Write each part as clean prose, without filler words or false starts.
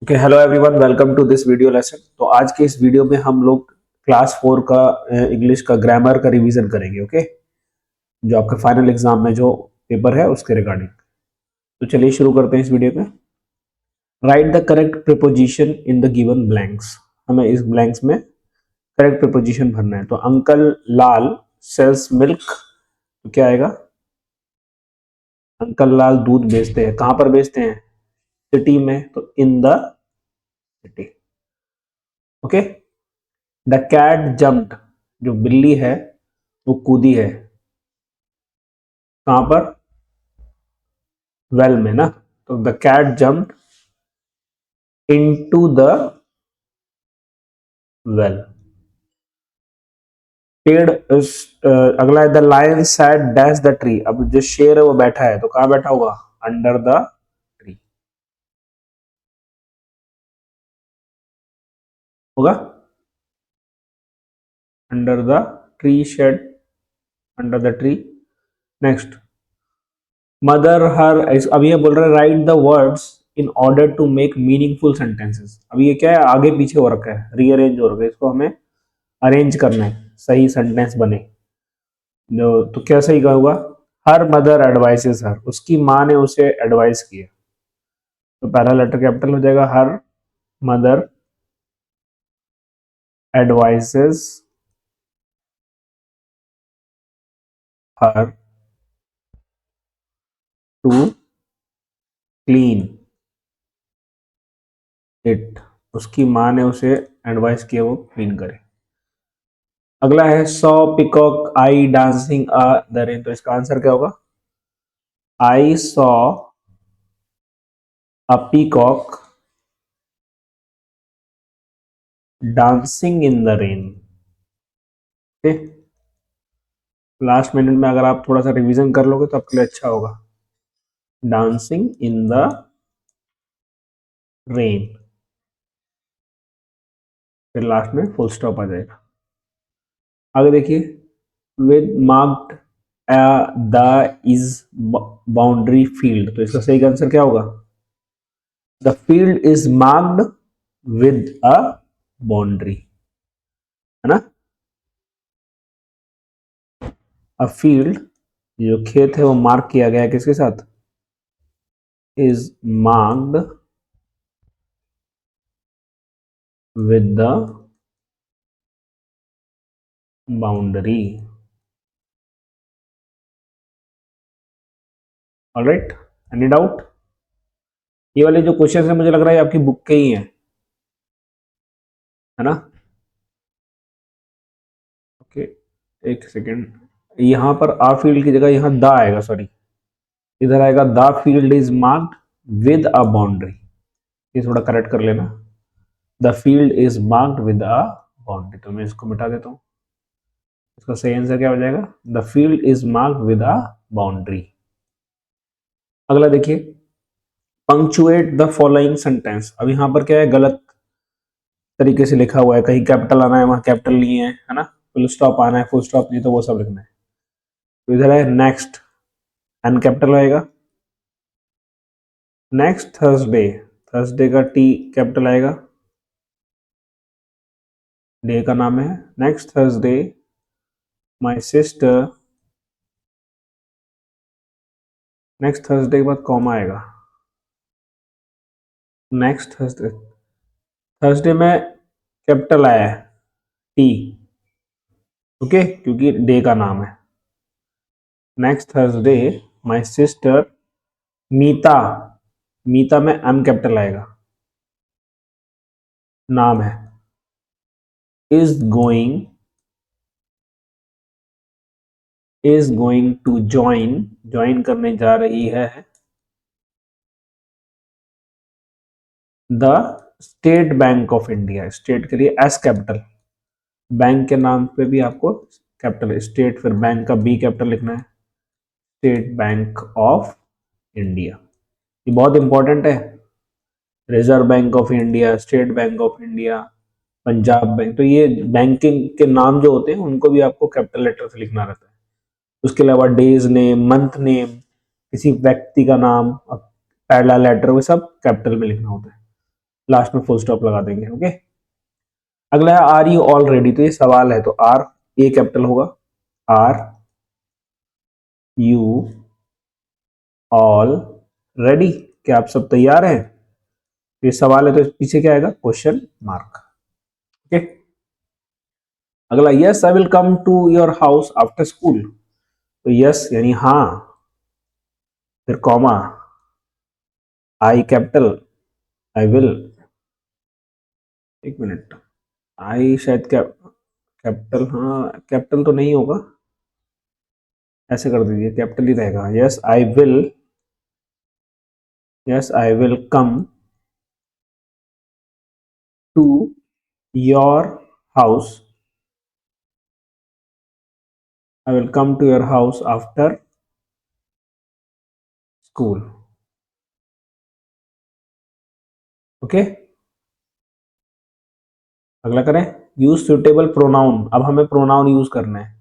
Okay, hello everyone, welcome to this video lesson. तो आज के इस वीडियो में हम लोग क्लास 4 का इंग्लिश का ग्रामर का रिवीजन करेंगे। ओके, जो आपका फाइनल एग्जाम में जो पेपर है उसके रिगार्डिंग। तो चलिए शुरू करते हैं इस वीडियो में। Right the correct preposition in the given blanks. हमें इस ब्लैंक्स में करेक्ट प्रिपोजिशन भरना है। तो अंकल लाल सेल्स मिल्क, तो क्या आएगा? अंकल लाल दूध बेचते हैं। कहां पर बेचते हैं? सिटी में, तो in the city. Okay. The cat jumped, जो बिल्ली है वो कूदी है। कहां पर? वेल में ना। तो the cat jumped into the well. पेड़ अगला है the lion sat dash the tree. अब जो शेर है वो बैठा है, तो कहां बैठा होगा? अंडर द ट्री होगा। Under the tree shade, under the tree. Next, mother her. अब ये बोल रहा है write the words in order to make meaningful sentences. अब ये क्या है? आगे पीछे हो रखा है, रीअरेंज हो रखा है। इसको हमें अरेंज करना है, सही सेंटेंस बने। जो तो क्या सही होगा? हर मदर एडवाइसेस हर, उसकी माँ ने उसे एडवाइस किया। तो पहला लेटर कैपिटल हो जाएगा, her mother advises her to clean it. उसकी माँ ने उसे एडवाइस किया वो क्लीन करे। अगला है saw peacock I dancing a the rain. तो इसका आंसर क्या होगा? I saw a peacock dancing in the rain. Okay, last minute में अगर आप थोड़ा सा रिवीजन कर लोगे तो आपके लिए अच्छा होगा। डांसिंग इन द रेन, फिर लास्ट में फुल स्टॉप आ जाएगा। आगे देखिए, with marked the is boundary field. तो इसका सही आंसर क्या होगा? The field is marked with a boundary, है ना। अ फील्ड, जो खेत है वो मार्क किया गया है किसके साथ? Is marked with the boundary. Alright, any doubt? ये वाले जो क्वेश्चन है मुझे लग रहा है आपकी बुक के ही हैं, है ना। ओके, एक सेकेंड। यहाँ पर आ फील्ड की जगह यहाँ द आएगा, सॉरी। इधर आएगा the field is marked with a boundary. ये थोड़ा करेक्ट कर लेना। The field is marked with a boundary. तो मैं इसको मिटा देता हूँ। इसका सही आंसर क्या हो जाएगा? The field is marked with a boundary. अगला देखिए, पंक्चुएट द फॉलोइंग सेंटेंस। अब यहाँ पर क्या है? गलत तरीके से लिखा हुआ है। कहीं कैपिटल आना है, वहां कैपिटल नहीं है ना। फुल स्टॉप आना है, फुल स्टॉप नहीं, तो वो सब लिखना है। तो इधर है नेक्स्ट, एन कैपिटल आएगा। नेक्स्ट थर्सडे, थर्सडे का टी कैपिटल आएगा, डे का नाम है। Next Thursday my sister, next Thursday के बाद कॉमा आएगा। नेक्स्ट थर्सडे, थर्सडे में कैपिटल आया है टी, ओके, क्योंकि डे का नाम है। Next Thursday my sister Meeta, Meeta में एम कैपिटल आएगा, नाम है। Is going, is going to join, join करने जा रही है the State Bank of India. State के लिए एस कैपिटल, बैंक के नाम पे भी आपको कैपिटल स्टेट, फिर बैंक का बी कैपिटल लिखना है। स्टेट बैंक ऑफ इंडिया, ये बहुत इंपॉर्टेंट है। Reserve bank of India, state Bank of India, Punjab bank, तो ये बैंकिंग के नाम जो होते हैं उनको भी आपको कैपिटल लेटर से लिखना रहता है। उसके अलावा डेज नेम, मंथ नेम, किसी व्यक्ति का नाम, पहला लेटर, वो सब कैपिटल में लिखना होता है। लास्ट में फुल स्टॉप लगा देंगे। ओके, अगला है आर यू ऑल रेडी। तो ये सवाल है, तो आर ए कैपिटल होगा, आर यू ऑल रेडी, क्या आप सब तैयार हैं? ये सवाल है तो पीछे क्या आएगा? Question mark. ओके, अगला yes I will come to your house after school. तो यस यानी हाँ, फिर comma, I capital, I will, एक मिनट, आई शायद क्या कैपिटल, हाँ कैपिटल तो नहीं होगा, ऐसे कर दीजिए, कैपिटल ही रहेगा। Yes I will, yes I will come to your house, I will come to your house after school. Okay, अगला करें, यूज सुटेबल प्रोनाउन। अब हमें प्रोनाउन यूज करना है।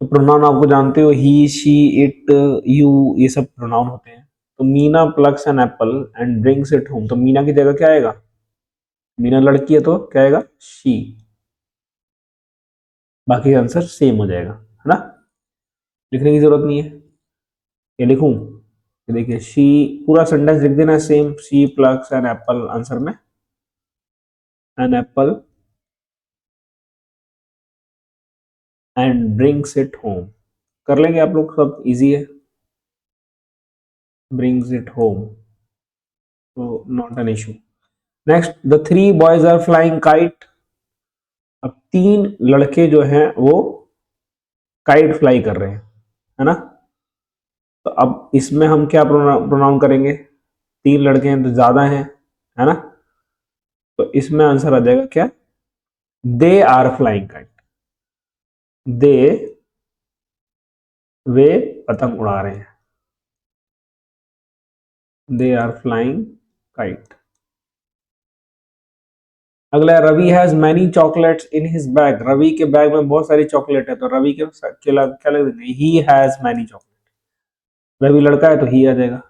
तो प्रोनाउन आपको जानते हो, ही शी इट यू, ये सब प्रोनाउन होते हैं। तो Meena plucks an apple and brings it home. तो मीना की जगह क्या आएगा? मीना लड़की है तो क्या आएगा? शी। बाकी आंसर सेम हो जाएगा, है ना, लिखने की जरूरत नहीं है। ये लिखूं, ये देखिए, शी पूरा सेंटेंस लिख देना same, she plugs an apple, answer में an apple and brings it home. कर लेंगे आप लोग, सब इजी है। ब्रिंग्स इट होम, तो not an issue. Next, the three boys are flying kite. अब तीन लड़के जो हैं वो काइट फ्लाई कर रहे हैं, है ना। तो अब इसमें हम क्या प्रोनाउन करेंगे? तीन लड़के हैं तो ज्यादा हैं, है ना। तो इसमें आंसर आ जाएगा क्या? They are flying kite. They, वे पतंग उड़ा रहे हैं। They are flying kite. अगला, Ravi has many chocolates in his bag. Ravi के बैग में बहुत सारी चॉकलेट है, तो रवि के क्या लग देंगे? He has many chocolate. Ravi लड़का है तो ही आ जाएगा।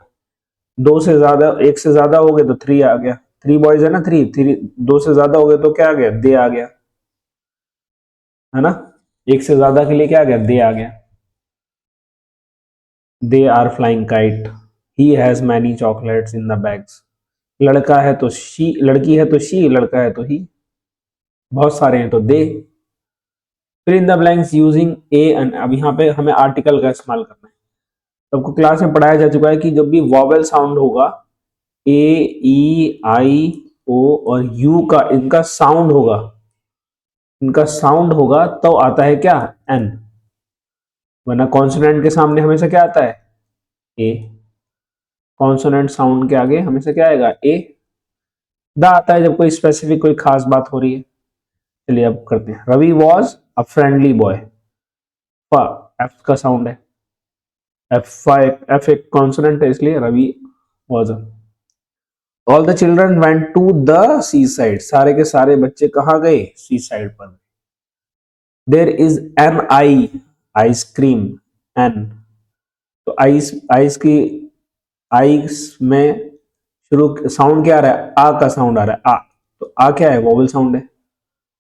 दो से ज्यादा, एक से ज्यादा हो गए तो थ्री आ गया। थ्री बॉयज है ना, थ्री थ्री, दो से ज्यादा हो गए तो क्या आ गया? दे आ गया, है ना। एक से ज्यादा के लिए क्या आ गया? दे आ गया। They are flying kite, he has many chocolates in the bags. लड़का है तो शी, लड़की है तो शी, लड़का है तो ही, बहुत सारे हैं तो दे। फिर इन the blanks using A and. अब यहाँ पे हमें आर्टिकल का इस्तेमाल करना है। तो आपको क्लास में पढ़ाया जा चुका है कि जब भी वॉवेल साउंड होगा, ए, ई, आई, ओ और यू का, इनका साउंड होगा, इनका साउंड होगा तो आता है क्या? एन। वरना कॉन्सोनेंट के सामने हमेशा क्या आता है? ए। कॉन्सोनेंट साउंड के आगे हमेशा क्या आएगा? ए। द आता है जब कोई स्पेसिफिक, कोई खास बात हो रही है। चलिए अब करते हैं। Ravi was a friendly boy. F का साउंड है, एफ एक कॉन्सोनेंट है, इसलिए Ravi was. All the children went to the seaside. सारे के सारे बच्चे कहाँ गए? सी साइड पर। There is an I, ice cream, an. तो आइस, आइस की, आइस में शुरू साउंड क्या आ रहा है? आ का साउंड आ रहा है, आ। तो आ क्या है? वोवल साउंड है।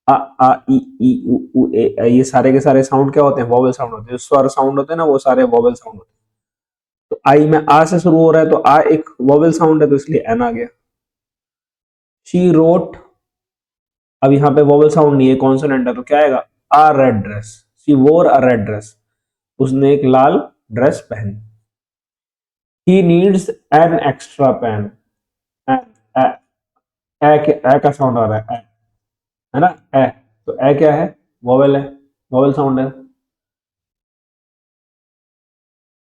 आ, आ, ई उ, ए, ये सारे के सारे साउंड क्या होते हैं? वोवल साउंड होते हैं। जो स्वर साउंड होते हैं ना, वो सारे वोवल साउंड होते हैं। तो आई में आ से शुरू हो रहा है, तो आ एक वोवल साउंड है, तो इसलिए एन आ गया। शी रोट, अब यहाँ पे वोवल साउंड नहीं है, कॉन्सोनेंट है, तो क्या आएगा? आ रेड ड्रेस। शी वोर अ रेड ड्रेस, उसने एक लाल ड्रेस पहनी। He needs an extra pen. A का साउंड आ रहा है ना, ए। तो ए क्या है? वोवेल है, वोवेल साउंड है।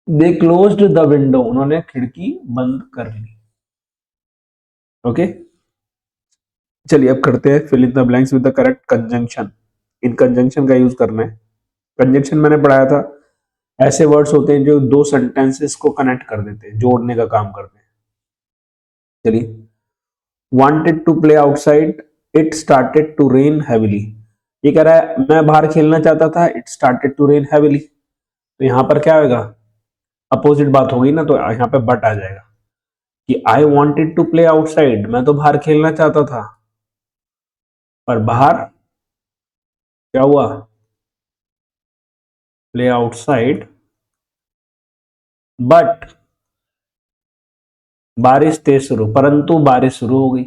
दे क्लोज्ड द विंडो, उन्होंने खिड़की बंद कर ली। ओके, चलिए अब करते हैं fill in the blanks with the correct conjunction. इन कंजंक्शन का यूज करना है। कंजंक्शन मैंने पढ़ाया था, ऐसे वर्ड्स होते हैं जो दो सेंटेंसेस को कनेक्ट कर देते हैं, जोड़ने का काम करते हैं। चलिए, wanted to play outside, it started to rain heavily। ये कह रहा है मैं बाहर खेलना चाहता था, it started to rain heavily। तो यहां पर क्या होगा? अपोजिट बात होगी ना, तो यहाँ पे बट आ जाएगा। कि I wanted to play outside, मैं तो बाहर खेलना चाहता था, पर बाहर क्या हुआ, प्ले आउटसाइड, बट बारिश तेज शुरू, परंतु बारिश शुरू हो गई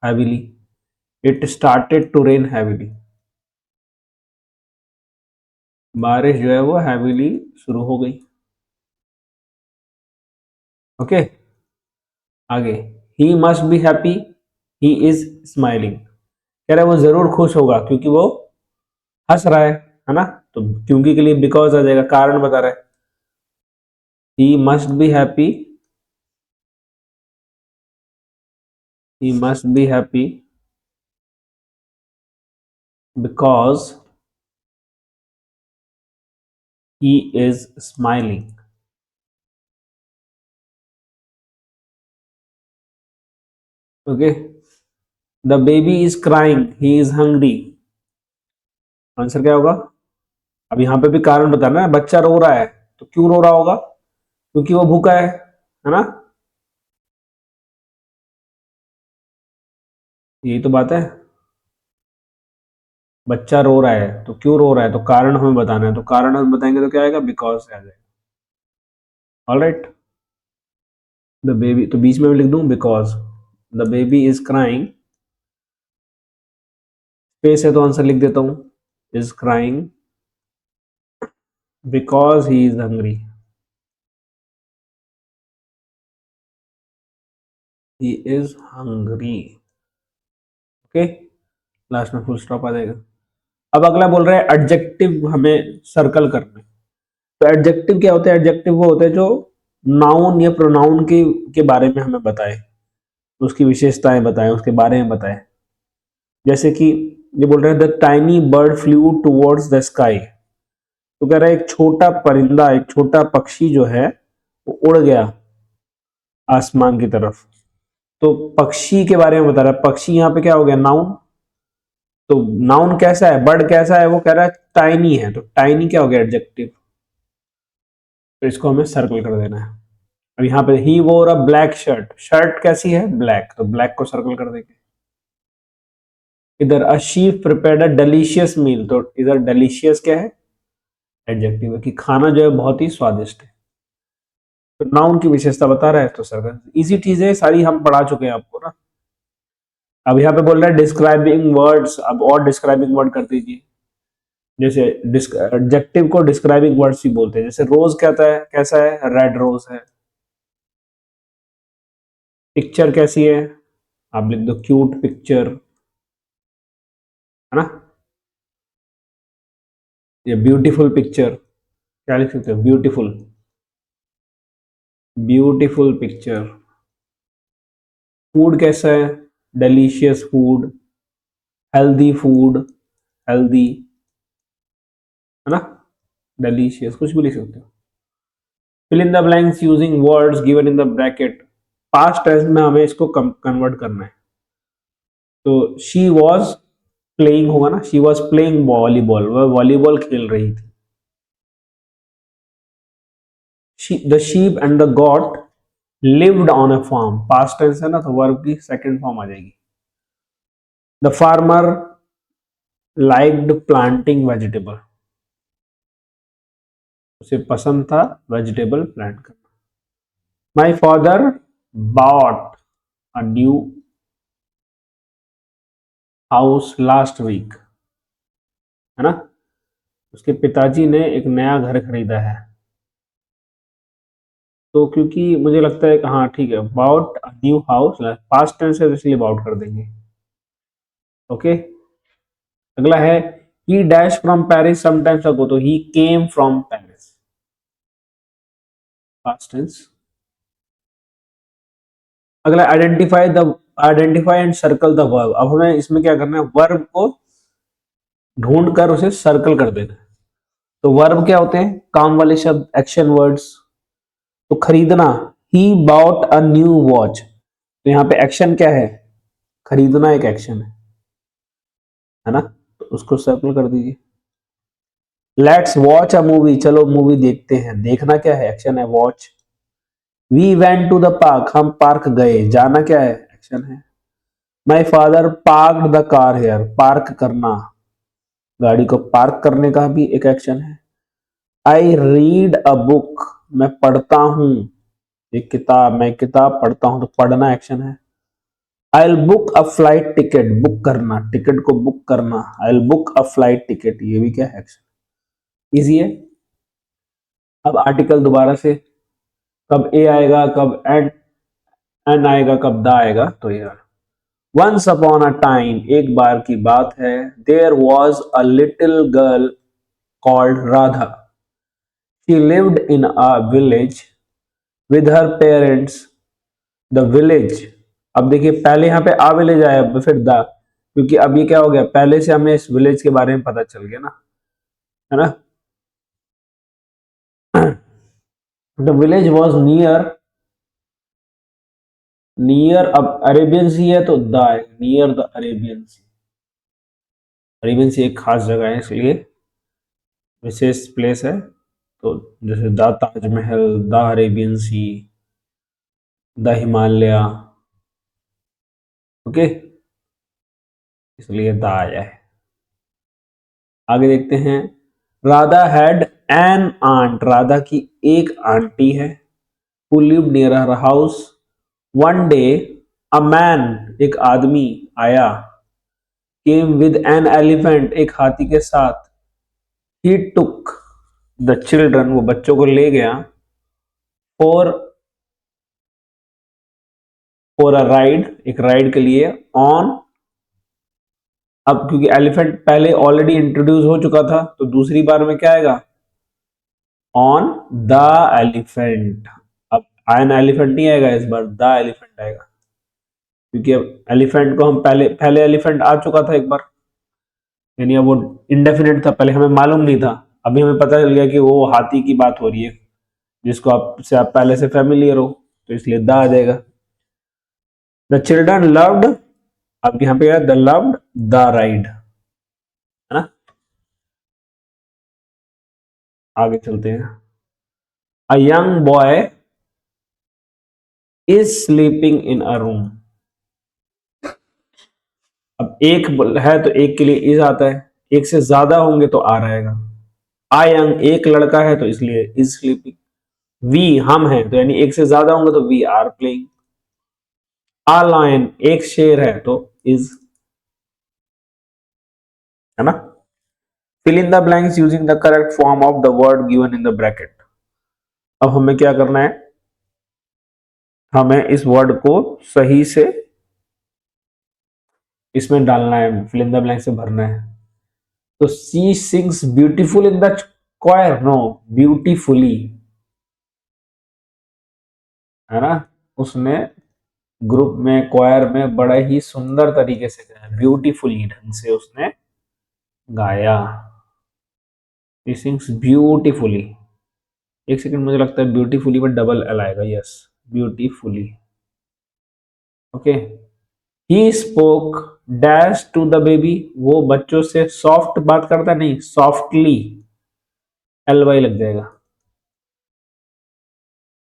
heavily, it started to rain heavily, बारिश जो है वो हैवीली शुरू हो गई। ओके, आगे, he must be happy, he is smiling, कह रहा है वो जरूर खुश होगा क्योंकि वो हंस रहा है ना, तो क्योंकि के लिए बिकॉज आ जाएगा, कारण बता रहा है, he must be happy, he must be happy because he is smiling. Okay, the baby is crying, he is hungry, answer क्या होगा, अब यहाँ पे भी कारण बताना है, बच्चा रो रहा है तो क्यों रो रहा होगा, क्योंकि वो भूखा है ना, यही तो बात है, बच्चा रो रहा है तो क्यों रो रहा है, तो कारण हमें बताना है, तो कारण हम बताएंगे तो क्या आएगा, बिकॉज आ जाएगा। ऑलराइट, द बेबी, तो बीच में भी लिख दूं because the baby is crying, space है तो आंसर लिख देता हूं, is crying because he is hungry, he is hungry. Okay, last में फुल स्टॉप आ जाएगा। अब अगला बोल रहा है एडजेक्टिव हमें सर्कल करना है, तो एडजेक्टिव क्या होते हैं, एडजेक्टिव वो होते हैं जो नाउन या प्रोनाउन के बारे में हमें बताए, उसकी विशेषताएं बताएं, उसके बारे में बताएं। जैसे कि ये बोल रहे हैं the tiny bird flu towards the sky, तो कह रहा है एक छोटा परिंदा, एक छोटा पक्षी जो है वो उड़ गया आसमान की तरफ, तो पक्षी के बारे में बता रहा है, पक्षी यहाँ पे क्या हो गया, नाउन, तो नाउन कैसा है, बर्ड कैसा है, वो कह रहा है टाइनी है, तो टाइनी क्या हो गया, एडजेक्टिव, तो इसको हमें सर्कल कर देना है। अब यहाँ पे ही वोर अ ब्लैक शर्ट, शर्ट कैसी है, ब्लैक, तो ब्लैक को सर्कल कर देंगे। इधर अ शीफ प्रिपेयर्ड अ डिलीशियस मील, तो इधर डिलीशियस क्या है, एडजेक्टिव है कि खाना जो है बहुत ही स्वादिष्ट है, तो नाउन की विशेषता बता रहा है तो सर्कल, इजी चीजें सारी हम पढ़ा चुके हैं आपको ना। अब यहाँ पे बोल रहा है डिस्क्राइबिंग वर्ड्स, अब और डिस्क्राइबिंग वर्ड कर दीजिए, जैसे एडजेक्टिव को डिस्क्राइबिंग वर्ड्स भी बोलते हैं, जैसे रोज कहता है, कैसा है, रेड रोज है, पिक्चर कैसी है, आप लिख दो क्यूट पिक्चर, है ना, ये ब्यूटीफुल पिक्चर, क्या लिख सकते हो, ब्यूटीफुल, ब्यूटीफुल पिक्चर। फूड कैसा है, delicious food, healthy food, healthy, है ना, डिलीशियस, कुछ भी लिख सकते हो। Fill in the blanks using words given in the bracket, past tense में हमें इसको कन्वर्ट करना है, तो शी वॉज प्लेइंग होगा ना, शी वॉज प्लेइंग वॉलीबॉल, वह वॉलीबॉल खेल रही थी। The sheep and the goat lived on a farm, past tense है ना, तो वर्ब की सेकंड फॉर्म आ जाएगी। The farmer liked planting vegetable, उसे पसंद था वेजिटेबल प्लांट करना। My father bought a new house last week, है ना, उसके पिताजी ने एक नया घर खरीदा है, तो क्योंकि मुझे लगता है कि हाँ ठीक है, bought a new house, past tense है तो इसलिए बाउट कर देंगे। ओके, अगला है he dash from Paris sometimes ago, तो he came from Paris, past tense. अगला identify and circle the verb, अब हमें इसमें क्या करना है, वर्ब को ढूंढ कर उसे सर्कल कर देना है। तो वर्ब क्या होते हैं, काम वाले शब्द, एक्शन वर्ड्स, तो खरीदना, he bought a new watch, तो यहाँ पे एक्शन क्या है, खरीदना एक एक्शन है ना, तो उसको सर्कल कर दीजिए। लेट्स वॉच अ मूवी, चलो मूवी देखते हैं, देखना क्या है, एक्शन है, watch, we went to the park, हम पार्क गए, जाना क्या है, एक्शन है। My father parked the car here, park करना, गाड़ी को पार्क करने का भी एक एक्शन है। आई रीड अ बुक, मैं पढ़ता हूं एक किताब, मैं किताब पढ़ता हूं, तो पढ़ना एक्शन है। I will book a flight ticket, book करना, टिकट को बुक करना, I will book a flight ticket, ये भी क्या है, एक्शन। इजी है। अब आर्टिकल दोबारा से, कब ए आएगा, कब एन आएगा, कब द आएगा, तो यार वंस अपॉन अ टाइम, एक बार की बात है, there was a little girl called Radha, she lived in a village with her parents, the village. अब देखिए पहले यहाँ पे आ विलेज आया, फिर द, क्योंकि अब ये क्या हो गया, पहले से हमें इस विलेज के बारे में पता चल गया ना, है ना। The village was near, near, अब अरेबियन सी है तो द है, near the Arabian sea, Arabian sea एक खास जगह है इसलिए विशेष प्लेस है, तो जैसे the Taj Mahal, the Arabian sea, the Himalaya, okay, इसलिए द आया है। आगे देखते हैं, Radha had an aunt, Radha की एक आंटी है, who live near her house, one day a man, एक आदमी आया, केम विद एन एलिफेंट, एक हाथी के साथ, ही टुक द चिल्ड्रन, वो बच्चों को ले गया, फॉर फॉर अ राइड, एक राइड के लिए, ऑन, अब क्योंकि एलिफेंट पहले ऑलरेडी इंट्रोड्यूस हो चुका था, तो दूसरी बार में क्या आएगा, ऑन द एलिफेंट, अब एन एलिफेंट नहीं आएगा, इस बार द एलिफेंट आएगा, क्योंकि अब एलिफेंट को हम पहले पहले एलिफेंट आ चुका था एक बार, यानी अब वो इंडेफिनेट था, पहले हमें मालूम नहीं था, अभी हमें पता चल गया कि वो हाथी की बात हो रही है, जिसको आप पहले से फेमिलियर हो, तो इसलिए द आ जाएगा। द चिल्ड्रन लव्ड, अब यहाँ पे है द लव्ड द राइड, है ना। आगे चलते हैं, a young boy is sleeping in a room, अब एक है तो एक के लिए इज आता है, एक से ज्यादा होंगे तो आ रहेगा, आ यंग एक लड़का है तो इसलिए इज स्लीपिंग, वी हम हैं तो यानी एक से ज्यादा होंगे तो we are playing, a lion एक शेर है तो इज, है ना। Fill in the blanks using the correct form of the word given in the bracket, अब हमें क्या करना है, हमें इस वर्ड को सही से इसमें डालना है, फिल इन द ब्लैंक से भरना है, तो she sings beautiful in the choir, no beautifully, है ना, उसने ग्रुप में क्वायर में बड़ा ही सुंदर तरीके से गाया, ब्यूटीफुली ढंग से उसने गाया, सी सिंग्स ब्यूटीफुली, एक सेकंड, मुझे लगता है ब्यूटीफुली में डबल एल आएगा, yes, beautifully, okay. He spoke dash to the baby, वो बच्चों से सॉफ्ट बात करता नहीं, सॉफ्टली, एल वाई लग जाएगा,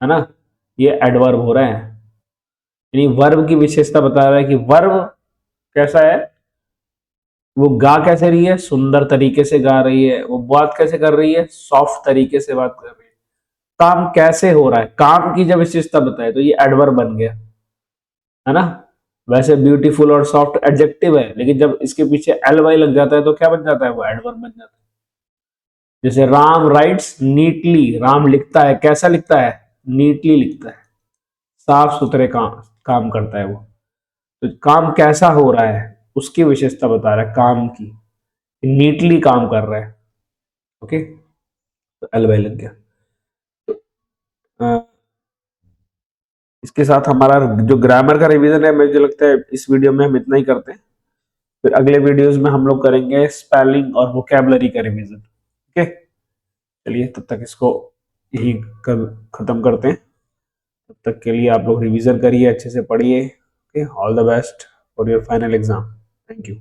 है ना, ये एडवर्ब हो रहा है, यानी वर्ब की विशेषता बता रहा है कि वर्ब कैसा है, वो गा कैसे रही है, सुंदर तरीके से गा रही है, वो बात कैसे कर रही है, सॉफ्ट तरीके से बात कर रही है, काम कैसे हो रहा है, काम की जब विशेषता बताए तो ये एडवर्ब बन गया, है ना। वैसे ब्यूटीफुल और सॉफ्ट एडजेक्टिव है, लेकिन जब इसके पीछे एल वाई लग जाता है तो क्या बन जाता है, वो एडवर्ब बन जाता है। जैसे राम राइट्स नीटली, राम लिखता है, कैसा लिखता है, नीटली लिखता है, साफ सुथरे काम काम करता है वो, तो काम कैसा हो रहा है उसकी विशेषता बता रहा है, काम की, नीटली काम कर रहा है, ओके, तो एल वाई लग गया। इसके साथ हमारा जो ग्रामर का रिवीजन है, मुझे लगता है इस वीडियो में हम इतना ही करते हैं, फिर अगले वीडियोस में हम लोग करेंगे स्पेलिंग और वोकेबलरी का रिवीजन, ओके। चलिए तब तक इसको यही कर खत्म करते हैं, तब तक के लिए आप लोग रिवीजन करिए, अच्छे से पढ़िए, okay, all the best for your final exam, thank you.